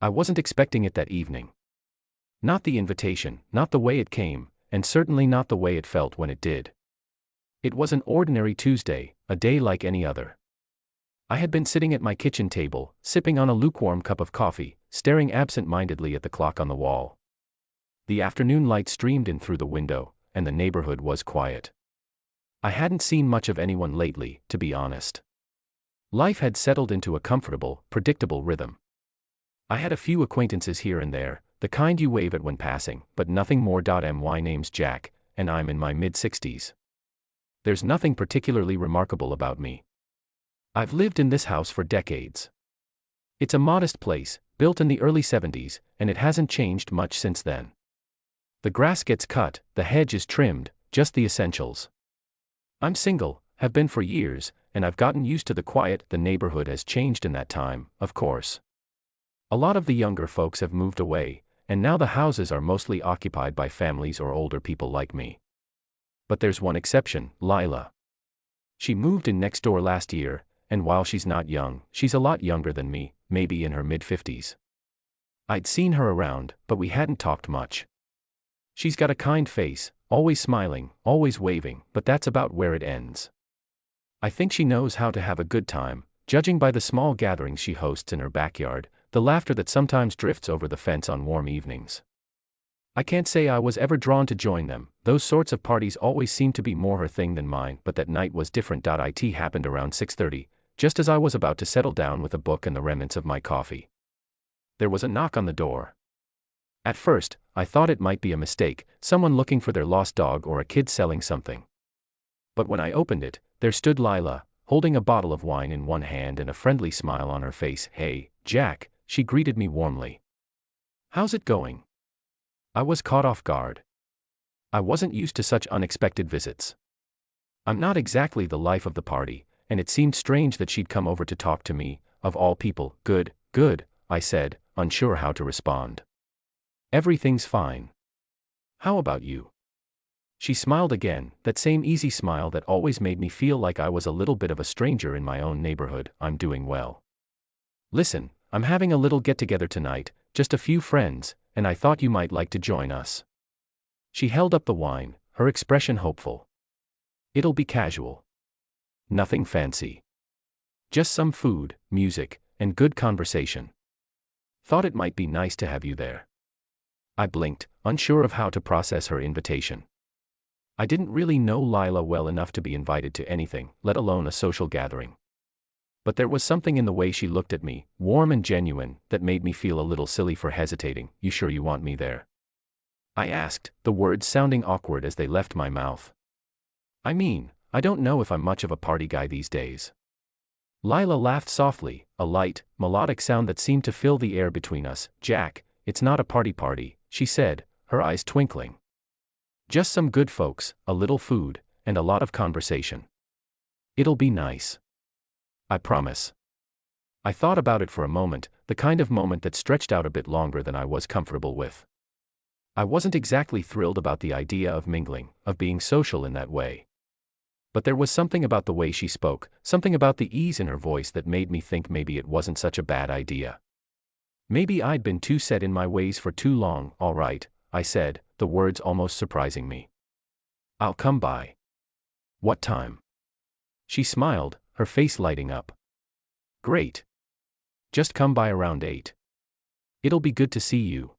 I wasn't expecting it that evening. Not the invitation, not the way it came, and certainly not the way it felt when it did. It was an ordinary Tuesday, a day like any other. I had been sitting at my kitchen table, sipping on a lukewarm cup of coffee, staring absent-mindedly at the clock on the wall. The afternoon light streamed in through the window, and the neighborhood was quiet. I hadn't seen much of anyone lately, to be honest. Life had settled into a comfortable, predictable rhythm. I had a few acquaintances here and there, the kind you wave at when passing, but nothing more. My name's Jack, and I'm in my mid-60s. There's nothing particularly remarkable about me. I've lived in this house for decades. It's a modest place, built in the early 70s, and it hasn't changed much since then. The grass gets cut, the hedge is trimmed, just the essentials. I'm single, have been for years, and I've gotten used to the quiet. The neighborhood has changed in that time, of course. A lot of the younger folks have moved away, and now the houses are mostly occupied by families or older people like me. But there's one exception, Lila. She moved in next door last year, and while she's not young, she's a lot younger than me, maybe in her mid-50s. I'd seen her around, but we hadn't talked much. She's got a kind face, always smiling, always waving, but that's about where it ends. I think she knows how to have a good time, judging by the small gatherings she hosts in her backyard, the laughter that sometimes drifts over the fence on warm evenings. I can't say I was ever drawn to join them, those sorts of parties always seemed to be more her thing than mine, but that night was different. It happened around 6:30, just as I was about to settle down with a book and the remnants of my coffee. There was a knock on the door. At first, I thought it might be a mistake, someone looking for their lost dog or a kid selling something. But when I opened it, there stood Lila, holding a bottle of wine in one hand and a friendly smile on her face. "Hey, Jack," she greeted me warmly. "How's it going?" I was caught off guard. I wasn't used to such unexpected visits. I'm not exactly the life of the party, and it seemed strange that she'd come over to talk to me, of all people. Good, I said, unsure how to respond. "Everything's fine. How about you?" She smiled again, that same easy smile that always made me feel like I was a little bit of a stranger in my own neighborhood. "I'm doing well. Listen, I'm having a little get-together tonight, just a few friends, and I thought you might like to join us." She held up the wine, her expression hopeful. "It'll be casual. Nothing fancy. Just some food, music, and good conversation. Thought it might be nice to have you there." I blinked, unsure of how to process her invitation. I didn't really know Lila well enough to be invited to anything, let alone a social gathering. But there was something in the way she looked at me, warm and genuine, that made me feel a little silly for hesitating. "You sure you want me there?" I asked, the words sounding awkward as they left my mouth. "I mean, I don't know if I'm much of a party guy these days." Lila laughed softly, a light, melodic sound that seemed to fill the air between us. "Jack, it's not a party, she said, her eyes twinkling. "Just some good folks, a little food, and a lot of conversation. It'll be nice. I promise." I thought about it for a moment, the kind of moment that stretched out a bit longer than I was comfortable with. I wasn't exactly thrilled about the idea of mingling, of being social in that way. But there was something about the way she spoke, something about the ease in her voice that made me think maybe it wasn't such a bad idea. Maybe I'd been too set in my ways for too long. "All right," I said, the words almost surprising me. "I'll come by." "What time?" She smiled, her face lighting up. "Great. Just come by around 8. It'll be good to see you."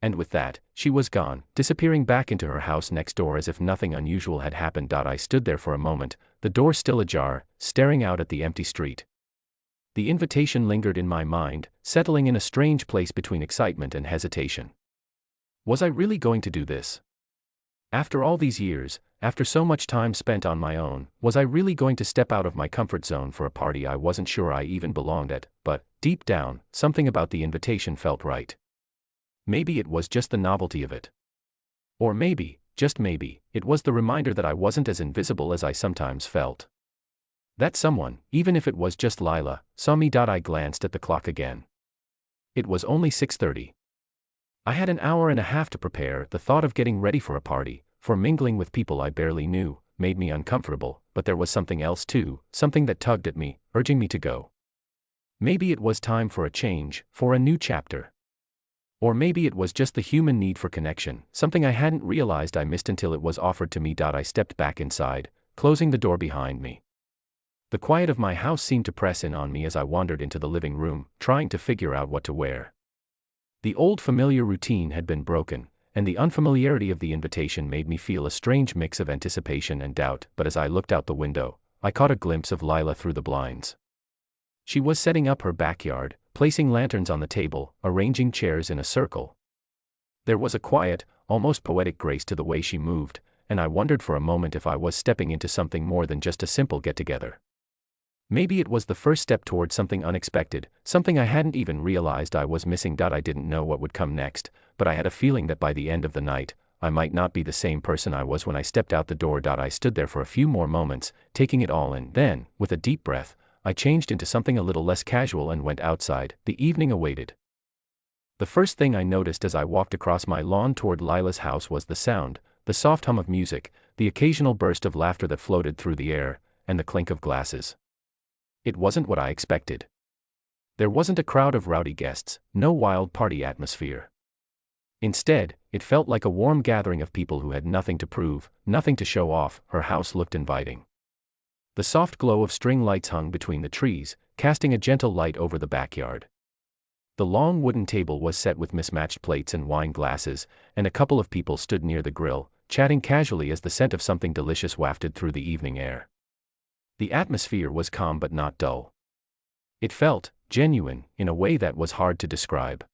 And with that, she was gone, disappearing back into her house next door as if nothing unusual had happened. I stood there for a moment, the door still ajar, staring out at the empty street. The invitation lingered in my mind, settling in a strange place between excitement and hesitation. Was I really going to do this? After all these years, after so much time spent on my own, was I really going to step out of my comfort zone for a party I wasn't sure I even belonged at? But, deep down, something about the invitation felt right. Maybe it was just the novelty of it. Or maybe, just maybe, it was the reminder that I wasn't as invisible as I sometimes felt. That someone, even if it was just Lila, saw me. I glanced at the clock again. It was only 6:30. I had an hour and a half to prepare. The thought of getting ready for a party, for mingling with people I barely knew, made me uncomfortable, but there was something else too, something that tugged at me, urging me to go. Maybe it was time for a change, for a new chapter. Or maybe it was just the human need for connection, something I hadn't realized I missed until it was offered to me. I stepped back inside, closing the door behind me. The quiet of my house seemed to press in on me as I wandered into the living room, trying to figure out what to wear. The old familiar routine had been broken, and the unfamiliarity of the invitation made me feel a strange mix of anticipation and doubt. But as I looked out the window, I caught a glimpse of Lila through the blinds. She was setting up her backyard, placing lanterns on the table, arranging chairs in a circle. There was a quiet, almost poetic grace to the way she moved, and I wondered for a moment if I was stepping into something more than just a simple get-together. Maybe it was the first step toward something unexpected, something I hadn't even realized I was missing. I didn't know what would come next, but I had a feeling that by the end of the night, I might not be the same person I was when I stepped out the door. I stood there for a few more moments, taking it all in. Then, with a deep breath, I changed into something a little less casual and went outside. The evening awaited. The first thing I noticed as I walked across my lawn toward Lila's house was the sound, the soft hum of music, the occasional burst of laughter that floated through the air, and the clink of glasses. It wasn't what I expected. There wasn't a crowd of rowdy guests, no wild party atmosphere. Instead, it felt like a warm gathering of people who had nothing to prove, nothing to show off. Her house looked inviting. The soft glow of string lights hung between the trees, casting a gentle light over the backyard. The long wooden table was set with mismatched plates and wine glasses, and a couple of people stood near the grill, chatting casually as the scent of something delicious wafted through the evening air. The atmosphere was calm but not dull. It felt genuine, in a way that was hard to describe.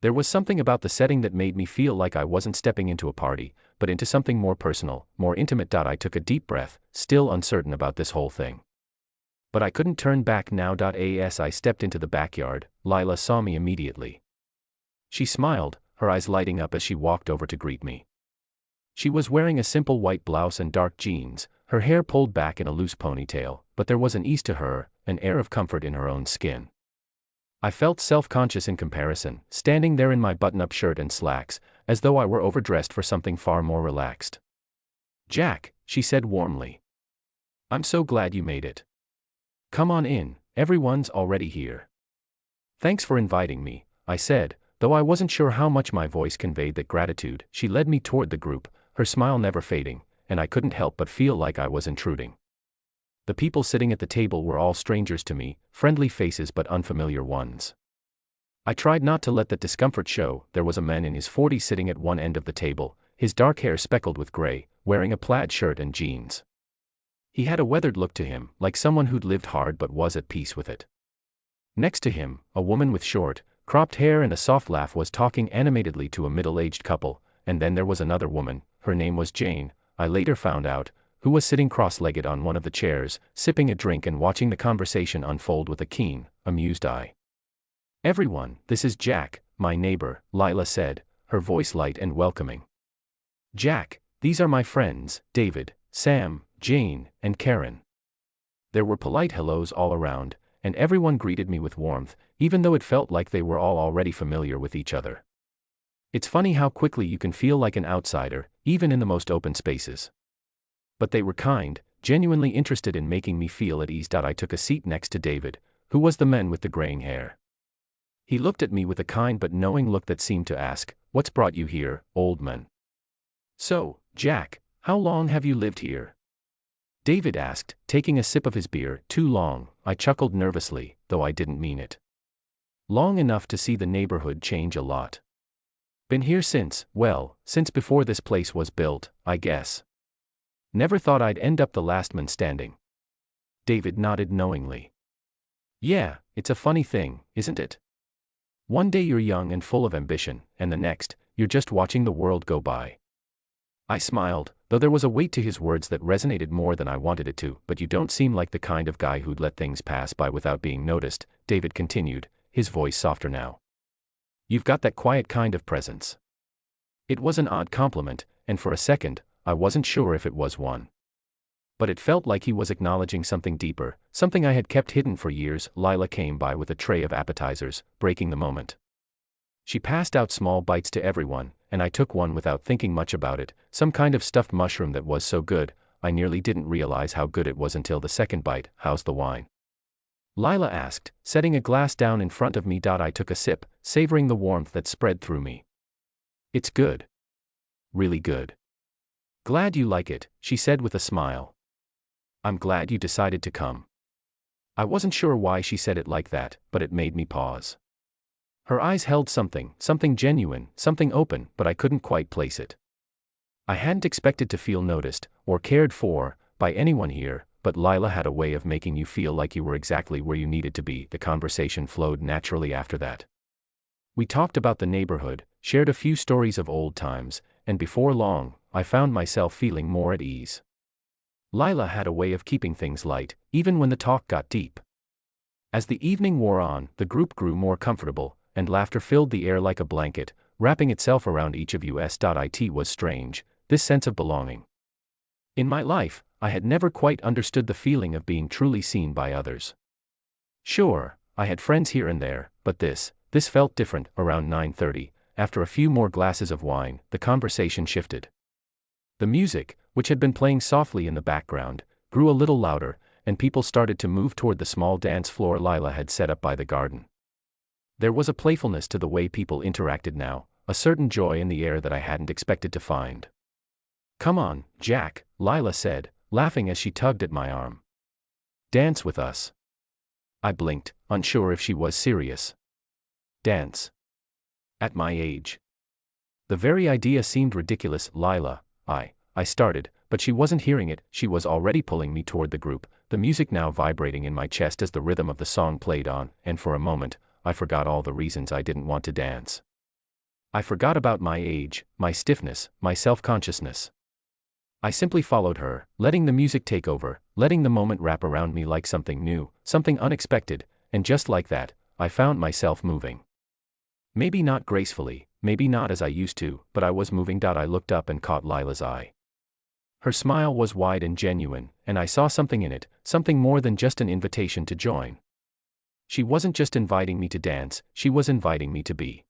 There was something about the setting that made me feel like I wasn't stepping into a party, but into something more personal, more intimate. I took a deep breath, still uncertain about this whole thing. But I couldn't turn back now. As I stepped into the backyard, Lila saw me immediately. She smiled, her eyes lighting up as she walked over to greet me. She was wearing a simple white blouse and dark jeans, her hair pulled back in a loose ponytail, but there was an ease to her, an air of comfort in her own skin. I felt self-conscious in comparison, standing there in my button-up shirt and slacks, as though I were overdressed for something far more relaxed. "Jack," she said warmly. "I'm so glad you made it. Come on in, everyone's already here." "Thanks for inviting me," I said, though I wasn't sure how much my voice conveyed that gratitude. She led me toward the group, her smile never fading, and I couldn't help but feel like I was intruding. The people sitting at the table were all strangers to me, friendly faces but unfamiliar ones. I tried not to let that discomfort show. There was a man in his 40s sitting at one end of the table, his dark hair speckled with gray, wearing a plaid shirt and jeans. He had a weathered look to him, like someone who'd lived hard but was at peace with it. Next to him, a woman with short, cropped hair and a soft laugh was talking animatedly to a middle-aged couple, and then there was another woman, her name was Jane, I later found out, who was sitting cross-legged on one of the chairs, sipping a drink and watching the conversation unfold with a keen, amused eye. "Everyone, this is Jack, my neighbor," Lila said, her voice light and welcoming. "Jack, these are my friends, David, Sam, Jane, and Karen." There were polite hellos all around, and everyone greeted me with warmth, even though it felt like they were all already familiar with each other. It's funny how quickly you can feel like an outsider, even in the most open spaces. But they were kind, genuinely interested in making me feel at ease. I took a seat next to David, who was the man with the graying hair. He looked at me with a kind but knowing look that seemed to ask, "What's brought you here, old man?" "So, Jack, how long have you lived here?" David asked, taking a sip of his beer. "Too long," I chuckled nervously, though I didn't mean it. "Long enough to see the neighborhood change a lot. Been here since before this place was built, I guess. Never thought I'd end up the last man standing." David nodded knowingly. "Yeah, it's a funny thing, isn't it? One day you're young and full of ambition, and the next, you're just watching the world go by." I smiled, though there was a weight to his words that resonated more than I wanted it to. "But you don't seem like the kind of guy who'd let things pass by without being noticed," David continued, his voice softer now. "You've got that quiet kind of presence." It was an odd compliment, and for a second, I wasn't sure if it was one. But it felt like he was acknowledging something deeper, something I had kept hidden for years. Lila came by with a tray of appetizers, breaking the moment. She passed out small bites to everyone, and I took one without thinking much about it, some kind of stuffed mushroom that was so good, I nearly didn't realize how good it was until the second bite. "How's the wine?" Lila asked, setting a glass down in front of me. I took a sip, savoring the warmth that spread through me. It's good. Really good. Glad you like it, she said with a smile. I'm glad you decided to come. I wasn't sure why she said it like that, but it made me pause. Her eyes held something genuine, something open, but I couldn't quite place it. I hadn't expected to feel noticed, or cared for, by anyone here, but Lila had a way of making you feel like you were exactly where you needed to be. The conversation flowed naturally after that. We talked about the neighborhood, shared a few stories of old times, and before long, I found myself feeling more at ease. Lila had a way of keeping things light, even when the talk got deep. As the evening wore on, the group grew more comfortable, and laughter filled the air like a blanket, wrapping itself around each of us. It was strange, this sense of belonging. In my life, I had never quite understood the feeling of being truly seen by others. Sure, I had friends here and there, but this felt different. Around 9:30, after a few more glasses of wine, the conversation shifted. The music, which had been playing softly in the background, grew a little louder, and people started to move toward the small dance floor Lila had set up by the garden. There was a playfulness to the way people interacted now, a certain joy in the air that I hadn't expected to find. Come on, Jack, Lila said, laughing as she tugged at my arm. Dance with us. I blinked, unsure if she was serious. Dance. At my age. The very idea seemed ridiculous. Lila, I started, but she wasn't hearing it. She was already pulling me toward the group, the music now vibrating in my chest as the rhythm of the song played on, and for a moment, I forgot all the reasons I didn't want to dance. I forgot about my age, my stiffness, my self-consciousness. I simply followed her, letting the music take over, letting the moment wrap around me like something new, something unexpected, and just like that, I found myself moving. Maybe not gracefully, maybe not as I used to, but I was moving. I looked up and caught Lila's eye. Her smile was wide and genuine, and I saw something in it, something more than just an invitation to join. She wasn't just inviting me to dance, she was inviting me to be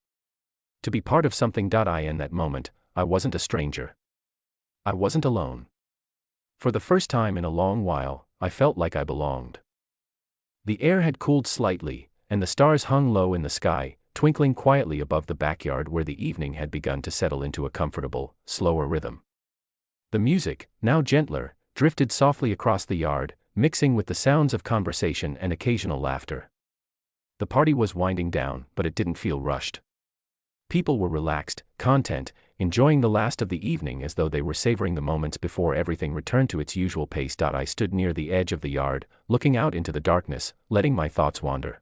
part of something. In that moment, I wasn't a stranger. I wasn't alone. For the first time in a long while, I felt like I belonged. The air had cooled slightly, and the stars hung low in the sky, twinkling quietly above the backyard where the evening had begun to settle into a comfortable, slower rhythm. The music, now gentler, drifted softly across the yard, mixing with the sounds of conversation and occasional laughter. The party was winding down, but it didn't feel rushed. People were relaxed, content, enjoying the last of the evening as though they were savoring the moments before everything returned to its usual pace. I stood near the edge of the yard, looking out into the darkness, letting my thoughts wander.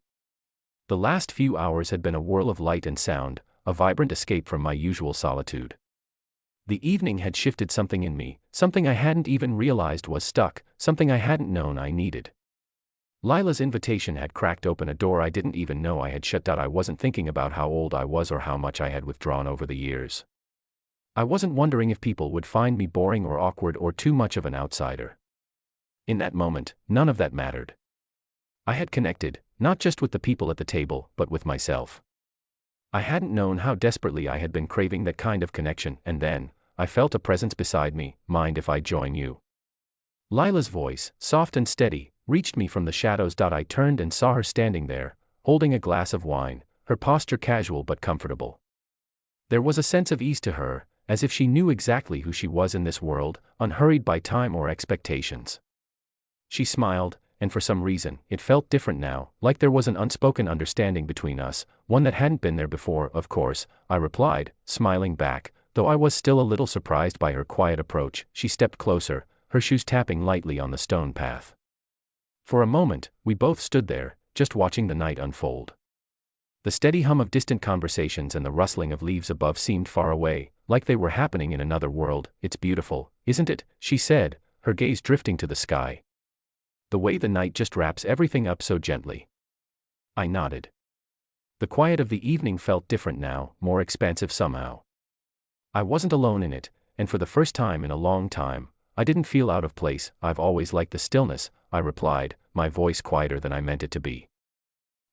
The last few hours had been a whirl of light and sound, a vibrant escape from my usual solitude. The evening had shifted something in me, something I hadn't even realized was stuck, something I hadn't known I needed. Lila's invitation had cracked open a door I didn't even know I had shut. I wasn't thinking about how old I was or how much I had withdrawn over the years. I wasn't wondering if people would find me boring or awkward or too much of an outsider. In that moment, none of that mattered. I had connected, not just with the people at the table, but with myself. I hadn't known how desperately I had been craving that kind of connection, and then, I felt a presence beside me. Mind if I join you? Lila's voice, soft and steady, reached me from the shadows. I turned and saw her standing there, holding a glass of wine, her posture casual but comfortable. There was a sense of ease to her, as if she knew exactly who she was in this world, unhurried by time or expectations. She smiled, and for some reason, it felt different now, like there was an unspoken understanding between us, one that hadn't been there before. Of course, I replied, smiling back, though I was still a little surprised by her quiet approach. She stepped closer, her shoes tapping lightly on the stone path. For a moment, we both stood there, just watching the night unfold. The steady hum of distant conversations and the rustling of leaves above seemed far away, like they were happening in another world. It's beautiful, isn't it? She said, her gaze drifting to the sky. The way the night just wraps everything up so gently. I nodded. The quiet of the evening felt different now, more expansive somehow. I wasn't alone in it, and for the first time in a long time, I didn't feel out of place. I've always liked the stillness, I replied, my voice quieter than I meant it to be.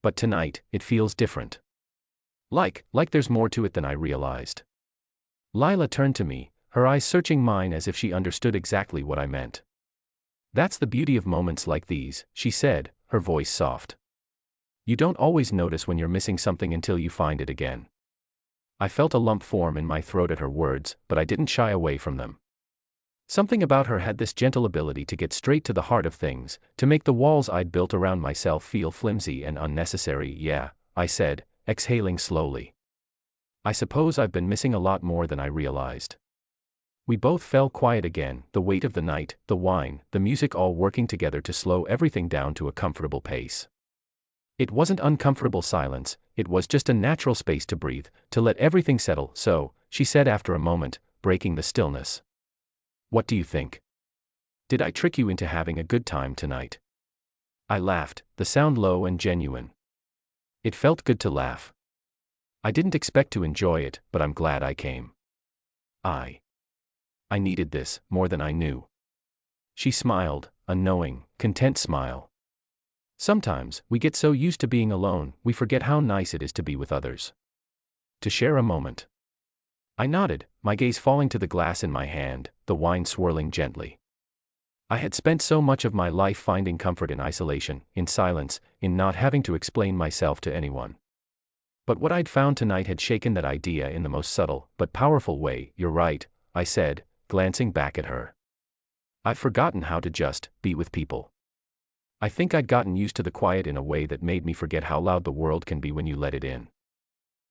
But tonight, it feels different. Like there's more to it than I realized. Lila turned to me, her eyes searching mine as if she understood exactly what I meant. That's the beauty of moments like these, she said, her voice soft. You don't always notice when you're missing something until you find it again. I felt a lump form in my throat at her words, but I didn't shy away from them. Something about her had this gentle ability to get straight to the heart of things, to make the walls I'd built around myself feel flimsy and unnecessary. Yeah, I said, exhaling slowly. I suppose I've been missing a lot more than I realized. We both fell quiet again, the weight of the night, the wine, the music all working together to slow everything down to a comfortable pace. It wasn't uncomfortable silence, it was just a natural space to breathe, to let everything settle. So, she said after a moment, breaking the stillness. What do you think? Did I trick you into having a good time tonight? I laughed, the sound low and genuine. It felt good to laugh. I didn't expect to enjoy it, but I'm glad I came. I needed this, more than I knew. She smiled, a knowing, content smile. Sometimes, we get so used to being alone, we forget how nice it is to be with others. To share a moment. I nodded, my gaze falling to the glass in my hand, the wine swirling gently. I had spent so much of my life finding comfort in isolation, in silence, in not having to explain myself to anyone. But what I'd found tonight had shaken that idea in the most subtle, but powerful way. You're right, I said, glancing back at her. I've forgotten how to just be with people. I think I'd gotten used to the quiet in a way that made me forget how loud the world can be when you let it in.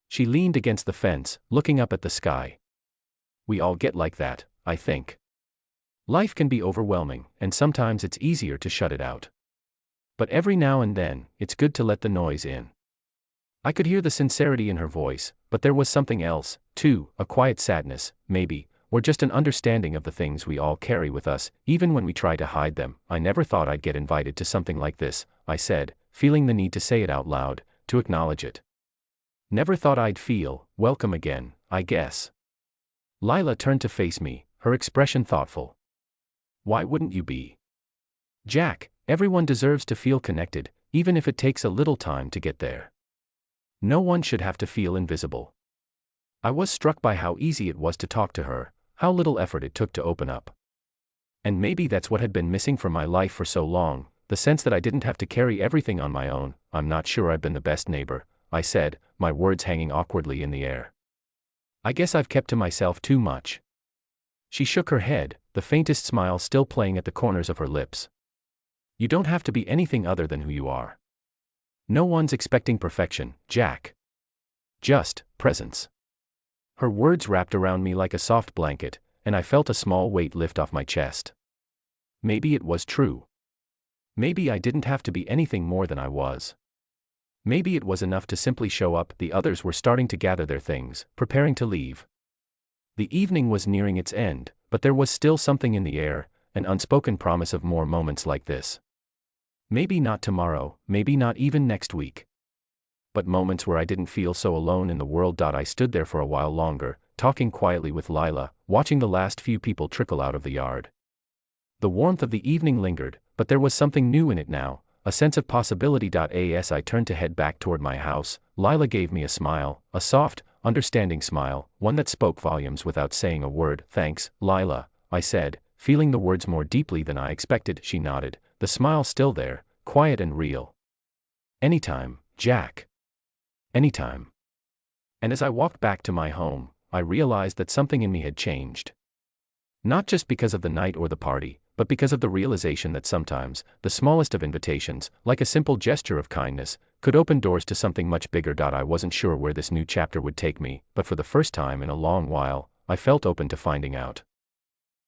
She leaned against the fence, looking up at the sky. We all get like that, I think. Life can be overwhelming, and sometimes it's easier to shut it out. But every now and then, it's good to let the noise in. I could hear the sincerity in her voice, but there was something else, too, a quiet sadness, maybe, or just an understanding of the things we all carry with us, even when we try to hide them. I never thought I'd get invited to something like this, I said, feeling the need to say it out loud, to acknowledge it. Never thought I'd feel welcome again, I guess. Lila turned to face me, her expression thoughtful. Why wouldn't you be? Jack, everyone deserves to feel connected, even if it takes a little time to get there. No one should have to feel invisible. I was struck by how easy it was to talk to her, how little effort it took to open up. And maybe that's what had been missing from my life for so long, the sense that I didn't have to carry everything on my own. I'm not sure I've been the best neighbor, I said, my words hanging awkwardly in the air. I guess I've kept to myself too much. She shook her head, the faintest smile still playing at the corners of her lips. You don't have to be anything other than who you are. No one's expecting perfection, Jack. Just presence. Her words wrapped around me like a soft blanket, and I felt a small weight lift off my chest. Maybe it was true. Maybe I didn't have to be anything more than I was. Maybe it was enough to simply show up. The others were starting to gather their things, preparing to leave. The evening was nearing its end, but there was still something in the air, an unspoken promise of more moments like this. Maybe not tomorrow, maybe not even next week. But moments where I didn't feel so alone in the world. I stood there for a while longer, talking quietly with Lila, watching the last few people trickle out of the yard. The warmth of the evening lingered, but there was something new in it now, a sense of possibility. As I turned to head back toward my house, Lila gave me a smile, a soft, understanding smile, one that spoke volumes without saying a word. Thanks, Lila, I said, feeling the words more deeply than I expected. She nodded, the smile still there, quiet and real. Anytime, Jack. Anytime. And as I walked back to my home, I realized that something in me had changed. Not just because of the night or the party, but because of the realization that sometimes, the smallest of invitations, like a simple gesture of kindness, could open doors to something much bigger. I wasn't sure where this new chapter would take me, but for the first time in a long while, I felt open to finding out.